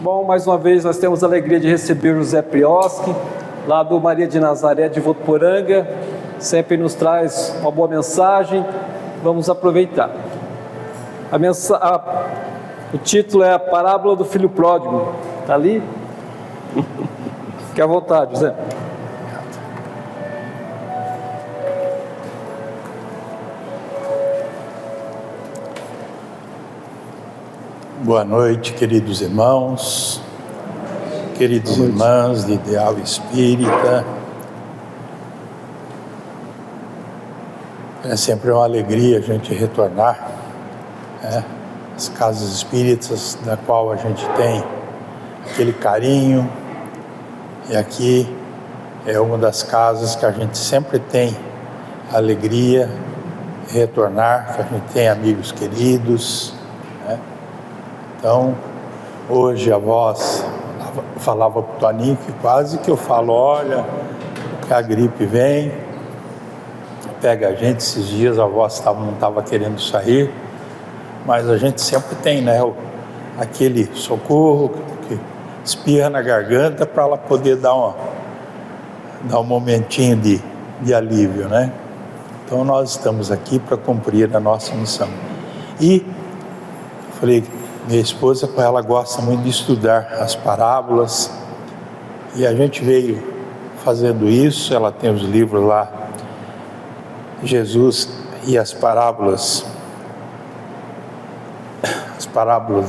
Bom, mais uma vez nós temos a alegria de receber o José Prioski, lá do Maria de Nazaré de Votuporanga, sempre nos traz uma boa mensagem, vamos aproveitar. O título é a Parábola do Filho Pródigo, está ali? Fique à vontade, José. Boa noite, queridos irmãos, queridas irmãs de Ideal Espírita. É sempre uma alegria a gente retornar às casas espíritas, da qual a gente tem aquele carinho, e aqui é uma das casas que a gente sempre tem alegria de retornar, que a gente tem amigos queridos, Então, hoje a voz falava para o Toninho que quase que eu falo, olha, que a gripe vem, pega a gente. Esses dias a voz não estava querendo sair, mas a gente sempre tem, aquele socorro que espirra na garganta para ela poder dar um momentinho de alívio, Então nós estamos aqui para cumprir a nossa missão. E falei, minha esposa, ela gosta muito de estudar as parábolas, e a gente veio fazendo isso. Ela tem os livros lá, Jesus e as parábolas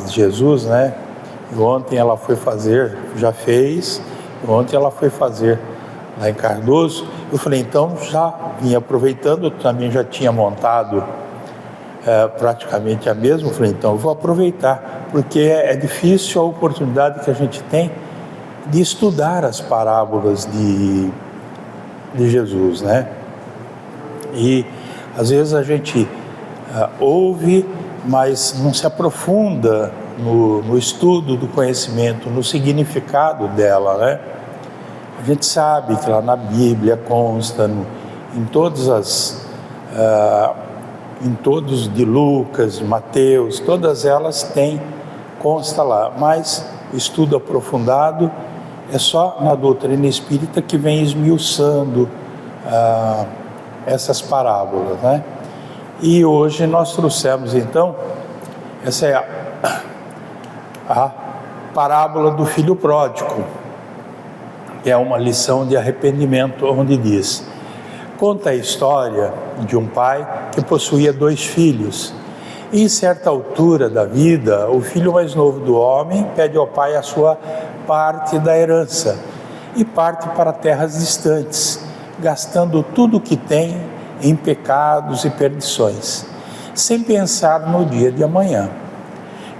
de Jesus, E ontem ela foi fazer, já fez, ontem ela foi fazer lá em Cardoso. Eu falei, então já vim aproveitando, eu também já tinha montado praticamente a mesma. Eu falei, então eu vou aproveitar, porque é difícil a oportunidade que a gente tem de estudar as parábolas de Jesus, E às vezes a gente ouve, mas não se aprofunda no estudo do conhecimento, no significado dela, A gente sabe que lá na Bíblia consta, em todos de Lucas, de Mateus, todas elas consta lá, mas o estudo aprofundado é só na doutrina espírita que vem esmiuçando essas parábolas, E hoje nós trouxemos então, essa é a parábola do filho pródigo, que é uma lição de arrependimento, onde diz: conta a história de um pai que possuía 2 filhos. E em certa altura da vida, o filho mais novo do homem pede ao pai a sua parte da herança e parte para terras distantes, gastando tudo o que tem em pecados e perdições, sem pensar no dia de amanhã.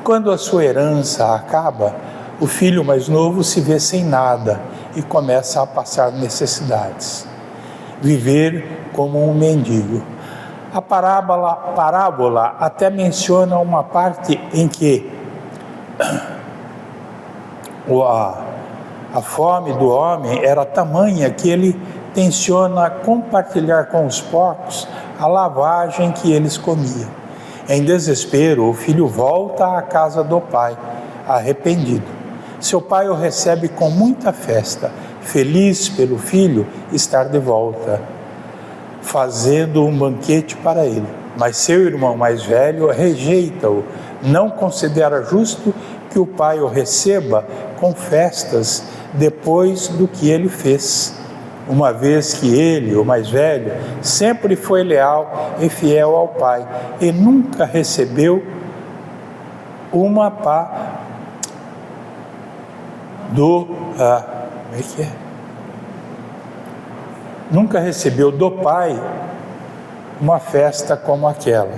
Quando a sua herança acaba, o filho mais novo se vê sem nada e começa a passar necessidades, viver como um mendigo. A parábola até menciona uma parte em que a fome do homem era tamanha que ele tenciona compartilhar com os porcos a lavagem que eles comiam. Em desespero, o filho volta à casa do pai, arrependido. Seu pai o recebe com muita festa, feliz pelo filho estar de volta, fazendo um banquete para ele. Mas seu irmão mais velho rejeita-o, não considera justo que o pai o receba com festas depois do que ele fez, uma vez que ele, o mais velho, sempre foi leal e fiel ao pai e nunca recebeu uma pá nunca recebeu do pai uma festa como aquela.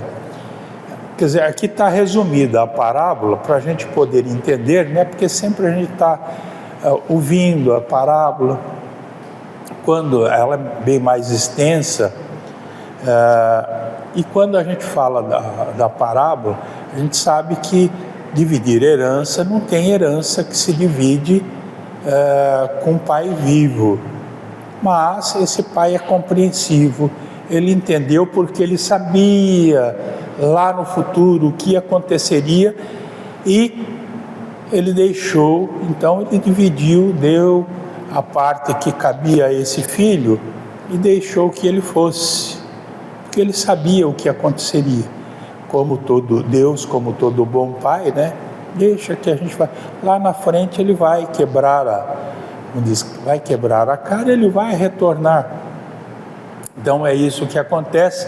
Quer dizer, aqui está resumida a parábola para a gente poder entender, porque sempre a gente está ouvindo a parábola, quando ela é bem mais extensa, e quando a gente fala da parábola, a gente sabe que dividir herança, não tem herança que se divide com o pai vivo, mas esse pai é compreensivo, ele entendeu porque ele sabia lá no futuro o que aconteceria, e ele deixou, então ele dividiu, deu a parte que cabia a esse filho e deixou que ele fosse, porque ele sabia o que aconteceria. Como todo Deus, como todo bom pai, né? Deixa que a gente vai. Lá na frente ele vai quebrar vai quebrar a cara, ele vai retornar. Então é isso que acontece.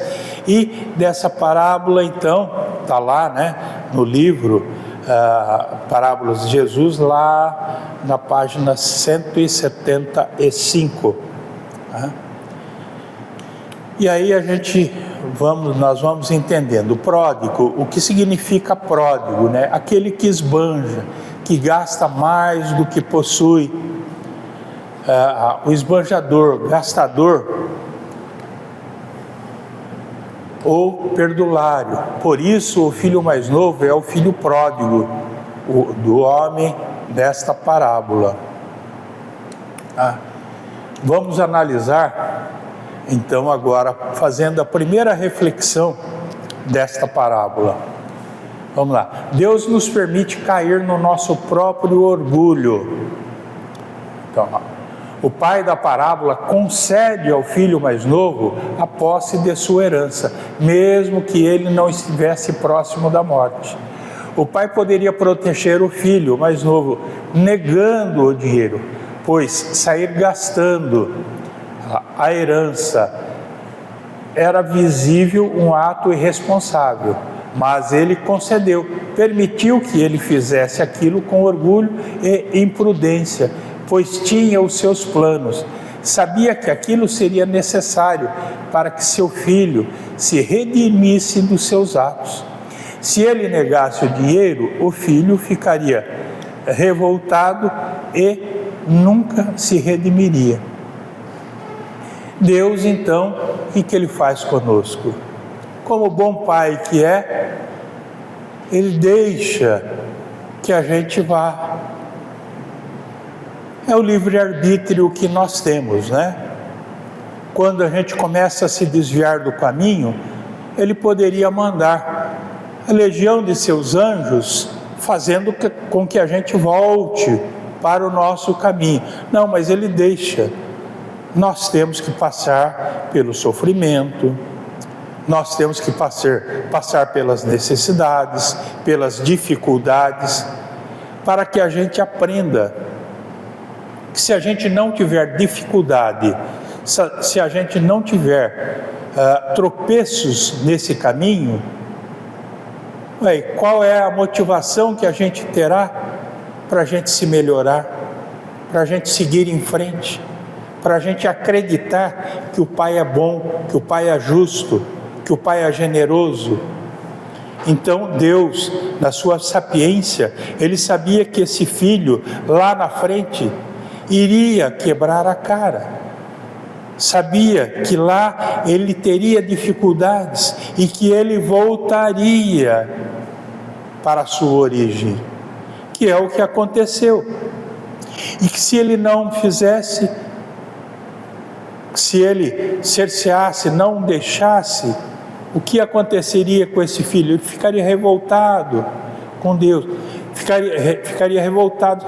E dessa parábola, então, está lá, né, no livro Parábolas de Jesus, lá na página 175. Né? E aí nós vamos entendendo. Pródigo, o que significa pródigo, né? Aquele que esbanja, que gasta mais do que possui. O esbanjador, gastador ou perdulário. Por isso o filho mais novo é o filho pródigo do homem desta parábola. Vamos analisar então agora, fazendo a primeira reflexão desta parábola. Vamos lá. Deus nos permite cair no nosso próprio orgulho. Então, o pai da parábola concede ao filho mais novo a posse de sua herança, mesmo que ele não estivesse próximo da morte. O pai poderia proteger o filho mais novo, negando o dinheiro, pois sair gastando a herança era visível um ato irresponsável, mas ele concedeu, permitiu que ele fizesse aquilo com orgulho e imprudência, pois tinha os seus planos, sabia que aquilo seria necessário para que seu filho se redimisse dos seus atos. Se ele negasse o dinheiro, o filho ficaria revoltado e nunca se redimiria. Deus, então, o que ele faz conosco? Como bom pai que é, ele deixa que a gente vá. É o livre-arbítrio que nós temos, né? Quando a gente começa a se desviar do caminho, ele poderia mandar a legião de seus anjos, fazendo com que a gente volte para o nosso caminho. Não, mas ele deixa. Nós temos que passar pelo sofrimento, nós temos que passar pelas necessidades, pelas dificuldades, para que a gente aprenda que se a gente não tiver dificuldade, se a gente não tiver tropeços nesse caminho, qual é a motivação que a gente terá para a gente se melhorar, para a gente seguir em frente? Para a gente acreditar que o Pai é bom, que o Pai é justo, que o Pai é generoso. Então Deus, na sua sapiência, ele sabia que esse filho lá na frente iria quebrar a cara. Sabia que lá ele teria dificuldades e que ele voltaria para a sua origem, que é o que aconteceu. E que se ele não fizesse, se ele cerceasse, não deixasse, o que aconteceria com esse filho? Ele ficaria revoltado com Deus, ficaria revoltado,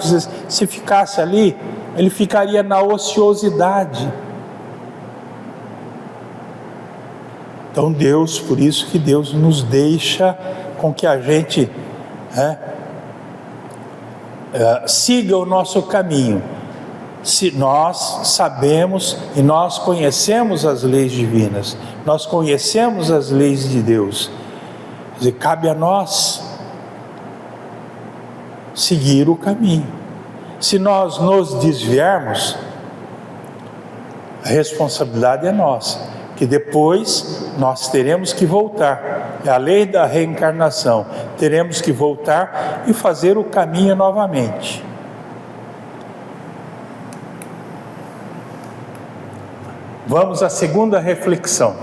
se ficasse ali, ele ficaria na ociosidade. Então Deus, por isso que Deus nos deixa com que a gente siga o nosso caminho. Se nós sabemos e nós conhecemos as leis divinas, nós conhecemos as leis de Deus, quer dizer, cabe a nós seguir o caminho. Se nós nos desviarmos, a responsabilidade é nossa, que depois nós teremos que voltar. É a lei da reencarnação, teremos que voltar e fazer o caminho novamente. Vamos à segunda reflexão.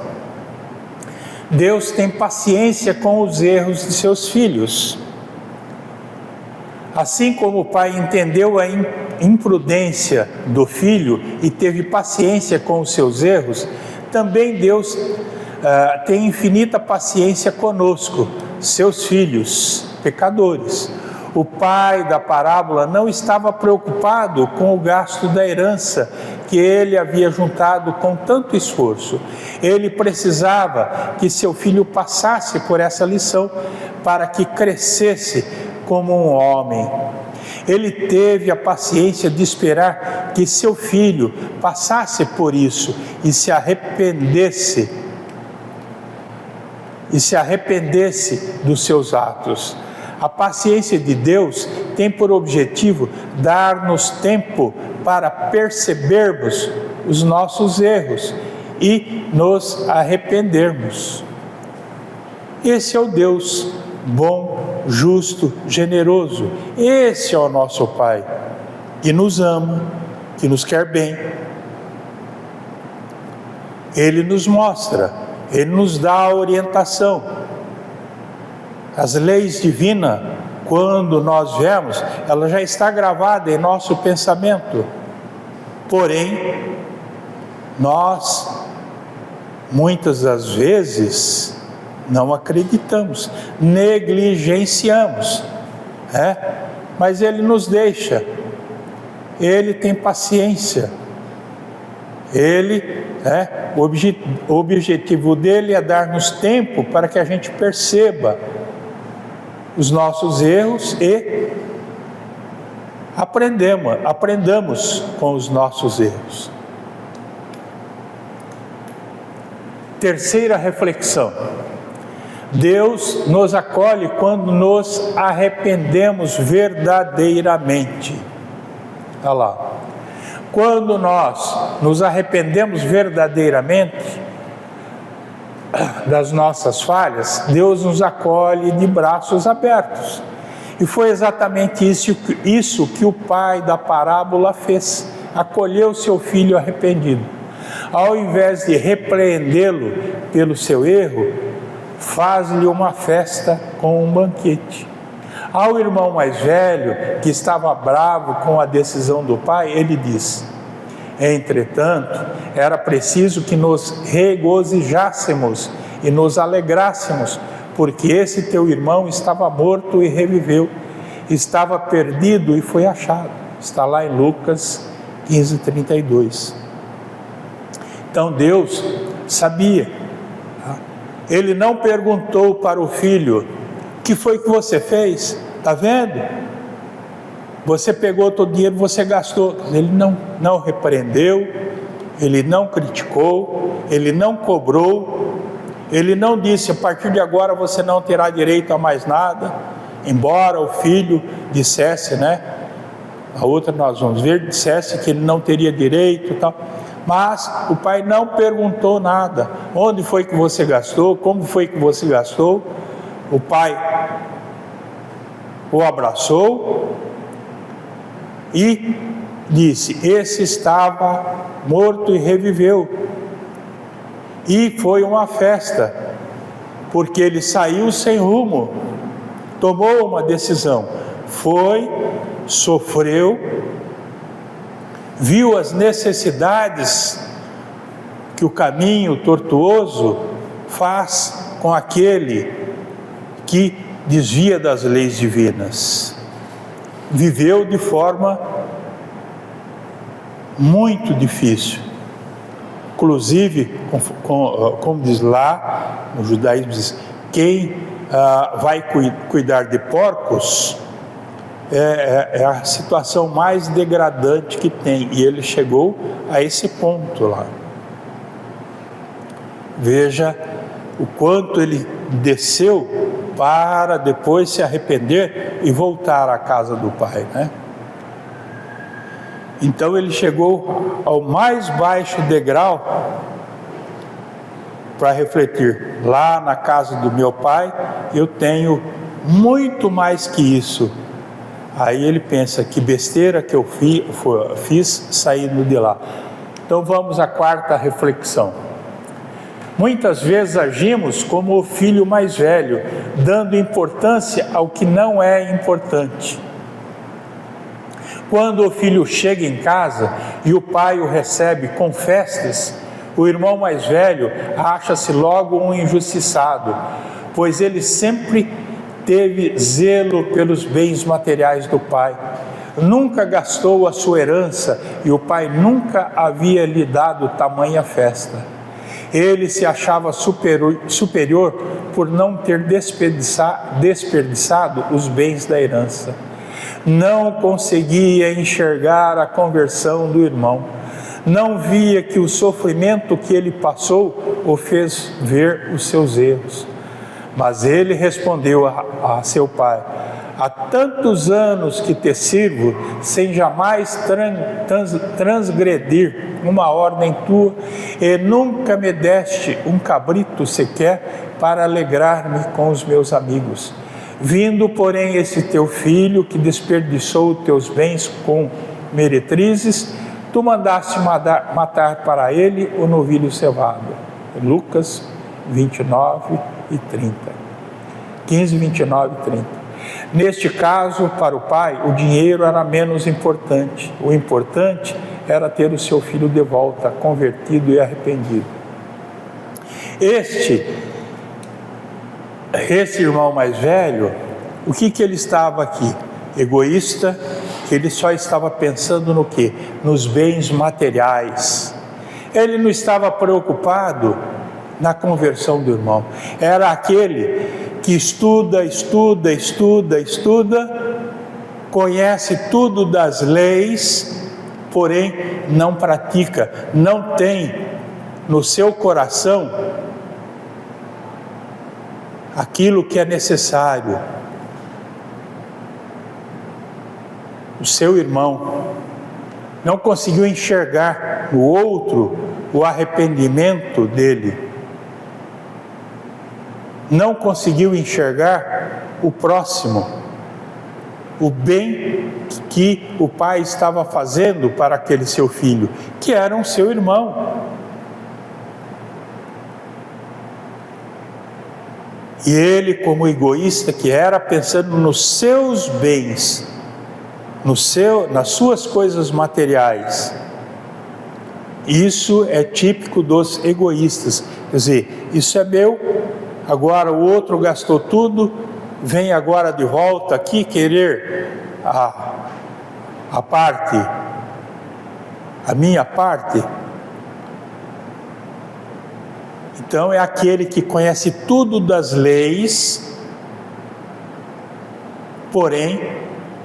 Deus tem paciência com os erros de seus filhos. Assim como o pai entendeu a imprudência do filho e teve paciência com os seus erros, também Deus tem infinita paciência conosco, seus filhos, pecadores. O pai da parábola não estava preocupado com o gasto da herança que ele havia juntado com tanto esforço. Ele precisava que seu filho passasse por essa lição para que crescesse como um homem. Ele teve a paciência de esperar que seu filho passasse por isso e se arrependesse dos seus atos. A paciência de Deus tem por objetivo dar-nos tempo para percebermos os nossos erros e nos arrependermos. Esse é o Deus bom, justo, generoso. Esse é o nosso Pai, que nos ama, que nos quer bem. Ele nos mostra, Ele nos dá a orientação. As leis divinas, quando nós vemos, ela já está gravada em nosso pensamento. Porém, nós, muitas das vezes, não acreditamos, negligenciamos, mas Ele nos deixa, Ele tem paciência, o objetivo dele é dar-nos tempo para que a gente perceba os nossos erros e aprendamos com os nossos erros. Terceira reflexão: Deus nos acolhe quando nos arrependemos verdadeiramente. Olha lá. Quando nós nos arrependemos verdadeiramente das nossas falhas, Deus nos acolhe de braços abertos. E foi exatamente isso que o pai da parábola fez. Acolheu seu filho arrependido. Ao invés de repreendê-lo pelo seu erro, faz-lhe uma festa com um banquete. Ao irmão mais velho, que estava bravo com a decisão do pai, ele diz: entretanto, era preciso que nos regozijássemos e nos alegrássemos, porque esse teu irmão estava morto e reviveu, estava perdido e foi achado. Está lá em Lucas 15:32. Então Deus sabia. Ele não perguntou para o filho: o que foi que você fez? Está vendo? Você pegou todo o dinheiro, você gastou. Ele não repreendeu, ele não criticou, ele não cobrou, ele não disse: a partir de agora você não terá direito a mais nada. Embora o filho dissesse, a outra nós vamos ver, dissesse que ele não teria direito e tal. Mas o pai não perguntou nada. Onde foi que você gastou? Como foi que você gastou? O pai o abraçou e disse: esse estava morto e reviveu. E foi uma festa, porque ele saiu sem rumo, tomou uma decisão, foi, sofreu, viu as necessidades que o caminho tortuoso faz com aquele que desvia das leis divinas. Viveu de forma muito difícil. Inclusive, como diz lá no judaísmo, diz: quem vai cuidar de porcos é a situação mais degradante que tem, e ele chegou a esse ponto lá. Veja o quanto ele desceu para depois se arrepender e voltar à casa do pai, Então ele chegou ao mais baixo degrau para refletir: lá na casa do meu pai eu tenho muito mais que isso. Aí ele pensa: que besteira que eu fiz saindo de lá. Então vamos à quarta reflexão. Muitas vezes agimos como o filho mais velho, dando importância ao que não é importante. Quando o filho chega em casa e o pai o recebe com festas, o irmão mais velho acha-se logo um injustiçado, pois ele sempre teve zelo pelos bens materiais do pai, nunca gastou a sua herança e o pai nunca havia lhe dado tamanha festa. Ele se achava superior por não ter desperdiçado os bens da herança. Não conseguia enxergar a conversão do irmão. Não via que o sofrimento que ele passou o fez ver os seus erros. Mas ele respondeu a seu pai: há tantos anos que te sirvo, sem jamais transgredir uma ordem tua, e nunca me deste um cabrito sequer para alegrar-me com os meus amigos. Vindo, porém, esse teu filho, que desperdiçou teus bens com meretrizes, tu mandaste matar para ele o novilho cevado. Lucas 29 e 30. 15, 29 e 30. Neste caso, para o pai, o dinheiro era menos importante. O importante era ter o seu filho de volta, convertido e arrependido. Esse irmão mais velho, o que ele estava aqui? Egoísta, que ele só estava pensando no quê? Nos bens materiais. Ele não estava preocupado na conversão do irmão. Era aquele que estuda, conhece tudo das leis, porém não pratica, não tem no seu coração aquilo que é necessário. O seu irmão não conseguiu enxergar no outro o arrependimento dele. Não conseguiu enxergar o próximo, o bem que o pai estava fazendo para aquele seu filho, que era um seu irmão. E ele, como egoísta que era, pensando nos seus bens, nas suas coisas materiais. Isso é típico dos egoístas. Quer dizer, isso é meu, agora o outro gastou tudo, vem agora de volta aqui querer a parte, a minha parte. Então é aquele que conhece tudo das leis, porém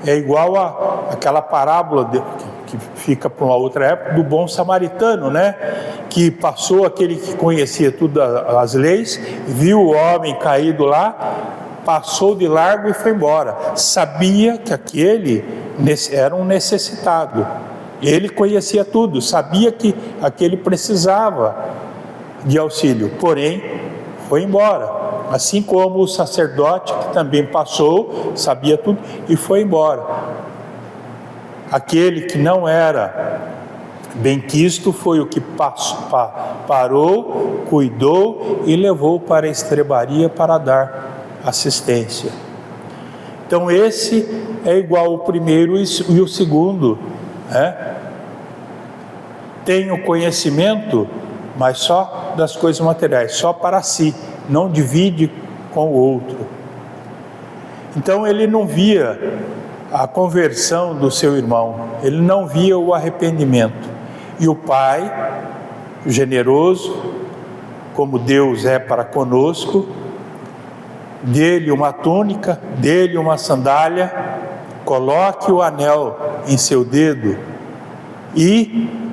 é igual àquela parábola que fica para uma outra época, do bom samaritano, né? Que passou aquele que conhecia tudo as leis, viu o homem caído lá, passou de largo e foi embora. Sabia que aquele era um necessitado. Ele conhecia tudo, sabia que aquele precisava de auxílio, porém foi embora. Assim como o sacerdote, que também passou, sabia tudo e foi embora. Aquele que não era benquisto foi o que parou, cuidou e levou para a estrebaria para dar assistência. Então esse é igual ao primeiro e o segundo, né? Tem o conhecimento, mas só das coisas materiais, só para si, não divide com o outro. Então ele não via a conversão do seu irmão, ele não via o arrependimento. E o pai, generoso, como Deus é para conosco, dê-lhe uma túnica, dê-lhe uma sandália, coloque o anel em seu dedo e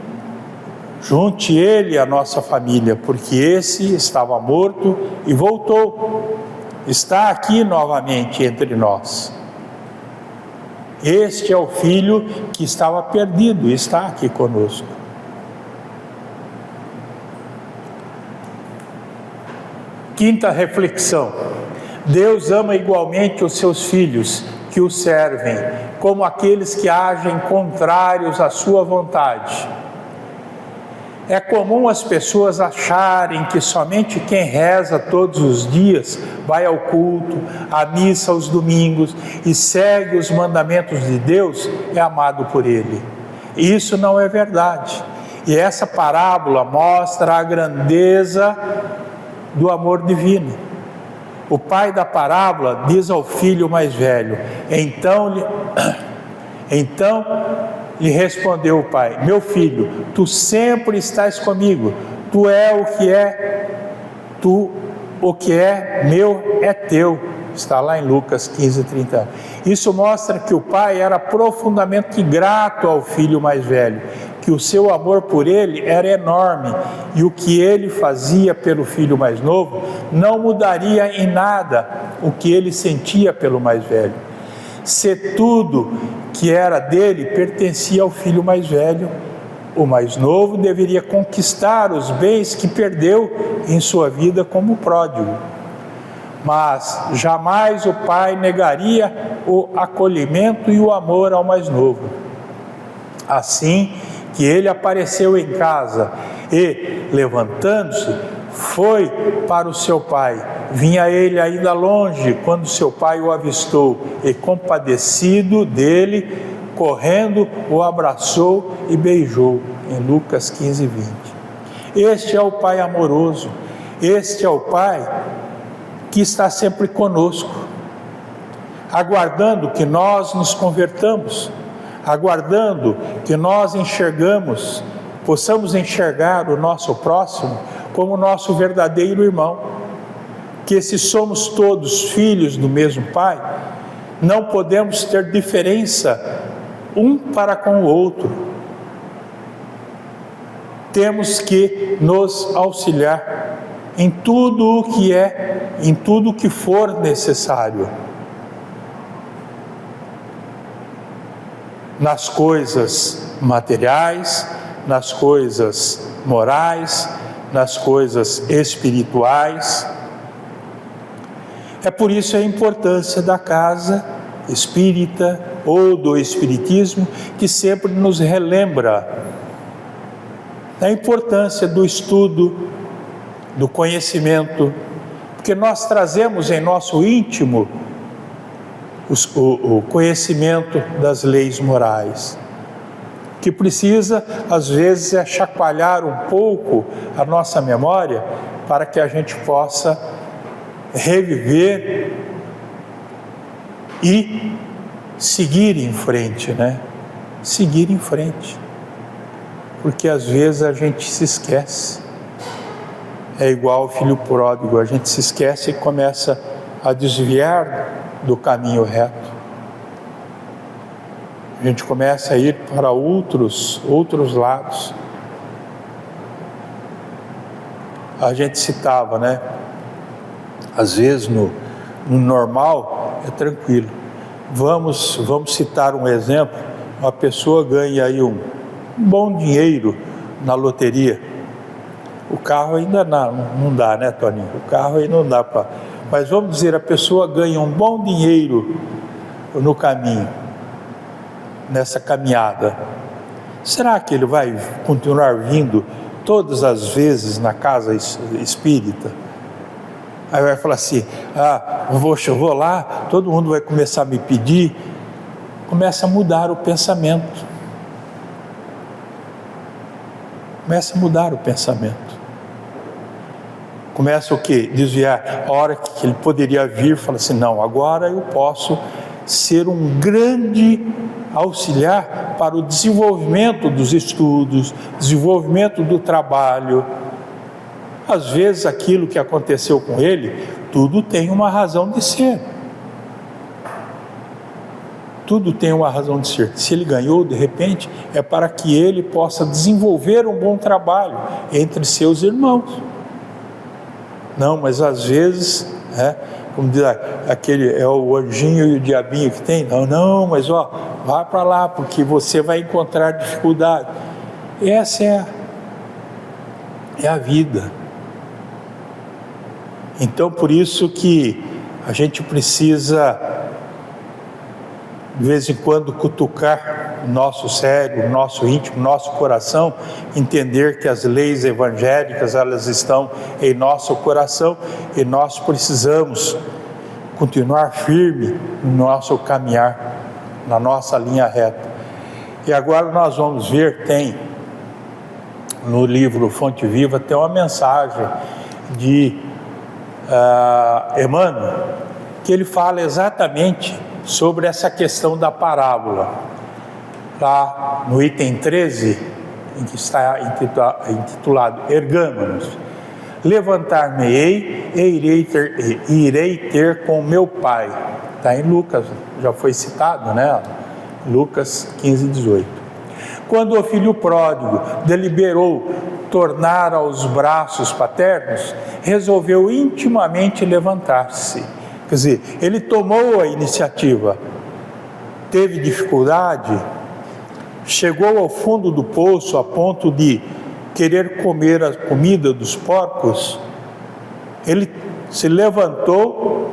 junte ele à nossa família, porque esse estava morto e voltou, está aqui novamente entre nós. Este é o filho que estava perdido e está aqui conosco. Quinta reflexão: Deus ama igualmente os seus filhos que o servem, como aqueles que agem contrários à sua vontade. É comum as pessoas acharem que somente quem reza todos os dias, vai ao culto, à missa aos domingos e segue os mandamentos de Deus, é amado por Ele. Isso não é verdade. E essa parábola mostra a grandeza do amor divino. O pai da parábola diz ao filho mais velho: então lhe respondeu o pai: meu filho, tu sempre estás comigo, o que é meu é teu. Está lá em Lucas 15:30. Isso mostra que o pai era profundamente grato ao filho mais velho, que o seu amor por ele era enorme, e o que ele fazia pelo filho mais novo não mudaria em nada o que ele sentia pelo mais velho. Se tudo que era dele pertencia ao filho mais velho, o mais novo deveria conquistar os bens que perdeu em sua vida como pródigo. Mas jamais o pai negaria o acolhimento e o amor ao mais novo. Assim que ele apareceu em casa e, levantando-se, foi para o seu pai. Vinha ele ainda longe quando seu pai o avistou e, compadecido dele, correndo, o abraçou e beijou. Em Lucas 15:20. Este é o pai amoroso, este é o pai que está sempre conosco, aguardando que nós nos convertamos, aguardando que nós possamos enxergar o nosso próximo como nosso verdadeiro irmão, que se somos todos filhos do mesmo pai, não podemos ter diferença um para com o outro. Temos que nos auxiliar em tudo o que for necessário. Nas coisas materiais, nas coisas morais, nas coisas espirituais. É por isso a importância da casa espírita ou do espiritismo, que sempre nos relembra da importância do estudo, do conhecimento, porque nós trazemos em nosso íntimo o conhecimento das leis morais, que precisa, às vezes, chacoalhar um pouco a nossa memória para que a gente possa reviver e seguir em frente, né? Seguir em frente, porque às vezes a gente se esquece. É igual o filho pródigo, a gente se esquece e começa a desviar do caminho reto. A gente começa a ir para outros lados. A gente citava, né? Às vezes no normal é tranquilo. Vamos citar um exemplo. Uma pessoa ganha aí um bom dinheiro na loteria. O carro ainda não dá, né, Toninho? O carro aí não dá para... Mas vamos dizer, a pessoa ganha um bom dinheiro no caminho, nessa caminhada. Será que ele vai continuar vindo todas as vezes na casa espírita? Aí vai falar assim: eu vou lá, todo mundo vai começar a me pedir. Começa a mudar o pensamento. Começa a mudar o pensamento. Começa o quê? Desviar. A hora que ele poderia vir, fala assim: não, agora eu posso ser um grande auxiliar para o desenvolvimento dos estudos, desenvolvimento do trabalho. Às vezes aquilo que aconteceu com ele, tudo tem uma razão de ser. Tudo tem uma razão de ser. Se ele ganhou, de repente, é para que ele possa desenvolver um bom trabalho entre seus irmãos. Não, mas às vezes, como diz aquele, é o anjinho e o diabinho que tem. Não, mas vai para lá, porque você vai encontrar dificuldade. Essa é a vida. Então, por isso que a gente precisa, de vez em quando, cutucar nosso cérebro, nosso íntimo, nosso coração, entender que as leis evangélicas, elas estão em nosso coração e nós precisamos continuar firme no nosso caminhar, na nossa linha reta. E agora nós vamos ver, tem no livro Fonte Viva, tem uma mensagem de Emmanuel, que ele fala exatamente sobre essa questão da parábola. Lá no item 13, em que está intitulado Ergâmenos: levantar-me-ei e irei ter com meu pai. Está em Lucas, já foi citado, né? Lucas 15, 18. Quando o filho pródigo deliberou tornar aos braços paternos, resolveu intimamente levantar-se. Quer dizer, ele tomou a iniciativa, teve dificuldade, chegou ao fundo do poço a ponto de querer comer a comida dos porcos. Ele se levantou,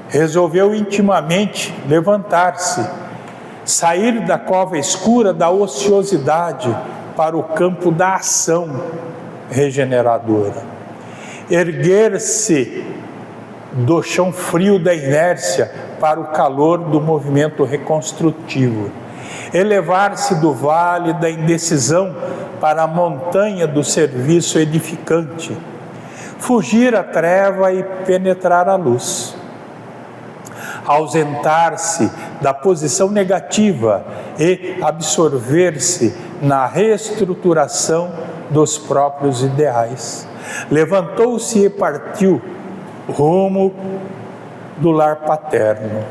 resolveu intimamente levantar-se, sair da cova escura da ociosidade para o campo da ação regeneradora, erguer-se do chão frio da inércia para o calor do movimento reconstrutivo, elevar-se do vale da indecisão para a montanha do serviço edificante, fugir à treva e penetrar a luz, ausentar-se da posição negativa e absorver-se na reestruturação dos próprios ideais. Levantou-se e partiu rumo do lar paterno.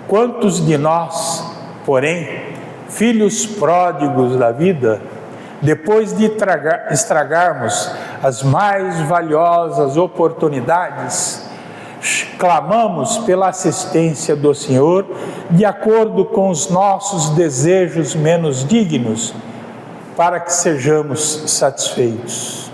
Quantos de nós, porém, filhos pródigos da vida, depois de estragarmos as mais valiosas oportunidades, clamamos pela assistência do Senhor de acordo com os nossos desejos menos dignos, para que sejamos satisfeitos?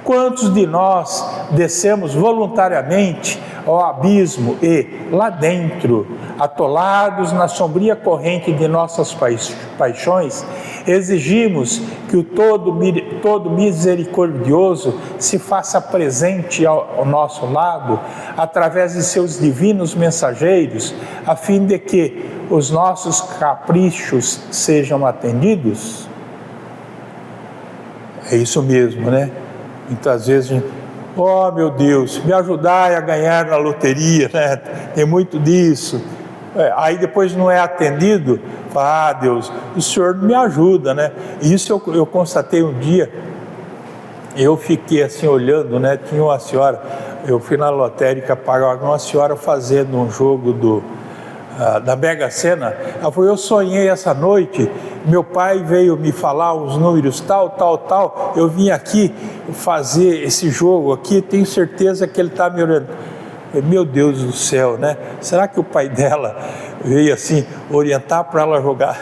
Quantos de nós descemos voluntariamente ao abismo e, lá dentro, atolados na sombria corrente de nossas paixões, exigimos que o todo misericordioso se faça presente ao nosso lado, através de seus divinos mensageiros, a fim de que os nossos caprichos sejam atendidos? É isso mesmo, né? Muitas vezes a gente: oh meu Deus, me ajudai a ganhar na loteria, né? Tem muito disso. Aí depois não é atendido, fala: ah Deus, o Senhor me ajuda, né? Isso eu constatei um dia, eu fiquei assim olhando, né? Tinha uma senhora, eu fui na lotérica pagar uma senhora fazendo um jogo da Mega Sena. Ela falou: eu sonhei essa noite, meu pai veio me falar os números tal, eu vim aqui fazer esse jogo aqui, tenho certeza que ele está me orando. Meu Deus do céu, né? Será que o pai dela veio assim orientar para ela jogar?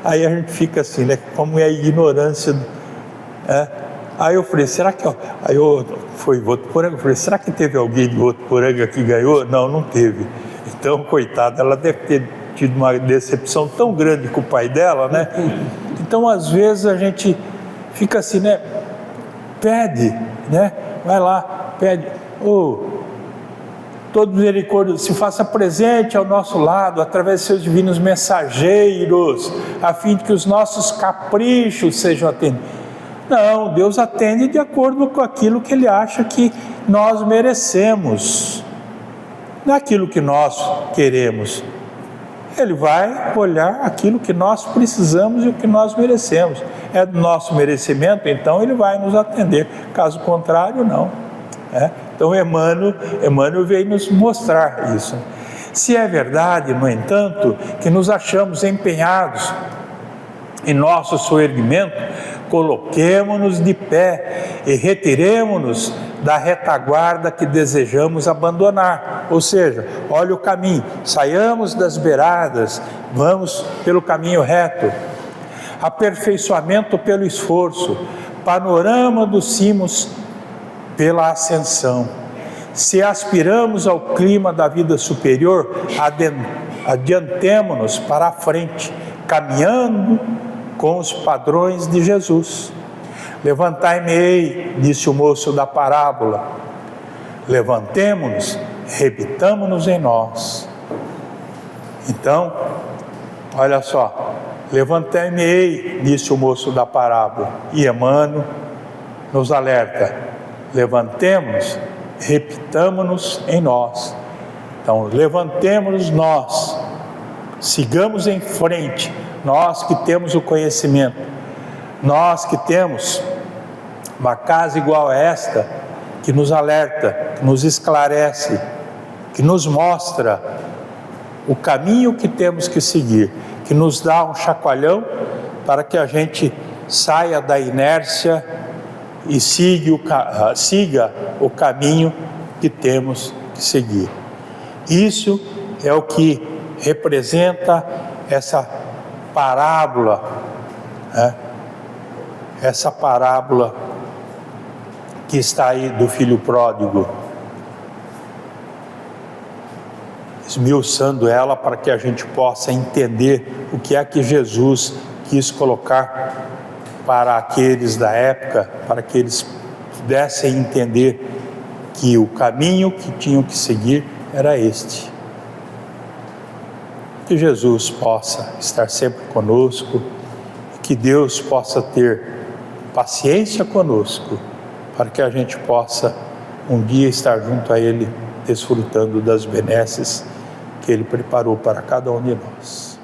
Aí a gente fica assim, né? Como é a ignorância, né? Aí eu falei: será que... Aí eu fui Votuporanga, eu falei: será que teve alguém de Votuporanga que ganhou? Não, não teve. Então, coitada, ela deve ter tido uma decepção tão grande com o pai dela, né? Então, às vezes a gente fica assim, né? Pede, né? Vai lá, pede: todo misericórdia se faça presente ao nosso lado, através de seus divinos mensageiros, a fim de que os nossos caprichos sejam atendidos. Não, Deus atende de acordo com aquilo que Ele acha que nós merecemos, naquilo que nós queremos. Ele vai olhar aquilo que nós precisamos e o que nós merecemos. É do nosso merecimento, então Ele vai nos atender. Caso contrário, não. Então Emmanuel veio nos mostrar isso. Se é verdade, no entanto, que nos achamos empenhados em nosso soerguimento, coloquemo-nos de pé e retiremo-nos da retaguarda que desejamos abandonar. Ou seja, olha o caminho, saiamos das beiradas, vamos pelo caminho reto. Aperfeiçoamento pelo esforço, panorama dos cimos pela ascensão. Se aspiramos ao clima da vida superior, adiantemo-nos para a frente, caminhando com os padrões de Jesus. Levantai-me-ei, disse o moço da parábola. Levantemo-nos rebitamo-nos em nós. Então, olha só, levantei-me-ei, disse o moço da parábola, e Emmanuel nos alerta, levantemos, repitamo-nos em nós. Então, levantemos-nos nós, sigamos em frente, nós que temos o conhecimento, nós que temos uma casa igual a esta, que nos alerta, que nos esclarece, que nos mostra o caminho que temos que seguir, que nos dá um chacoalhão para que a gente saia da inércia e siga o caminho que temos que seguir. Isso é o que representa essa parábola, né? Essa parábola que está aí do filho pródigo, esmiuçando ela para que a gente possa entender o que é que Jesus quis colocar para aqueles da época, para que eles pudessem entender que o caminho que tinham que seguir era este. Que Jesus possa estar sempre conosco e que Deus possa ter paciência conosco, para que a gente possa um dia estar junto a Ele, desfrutando das benesses que Ele preparou para cada um de nós.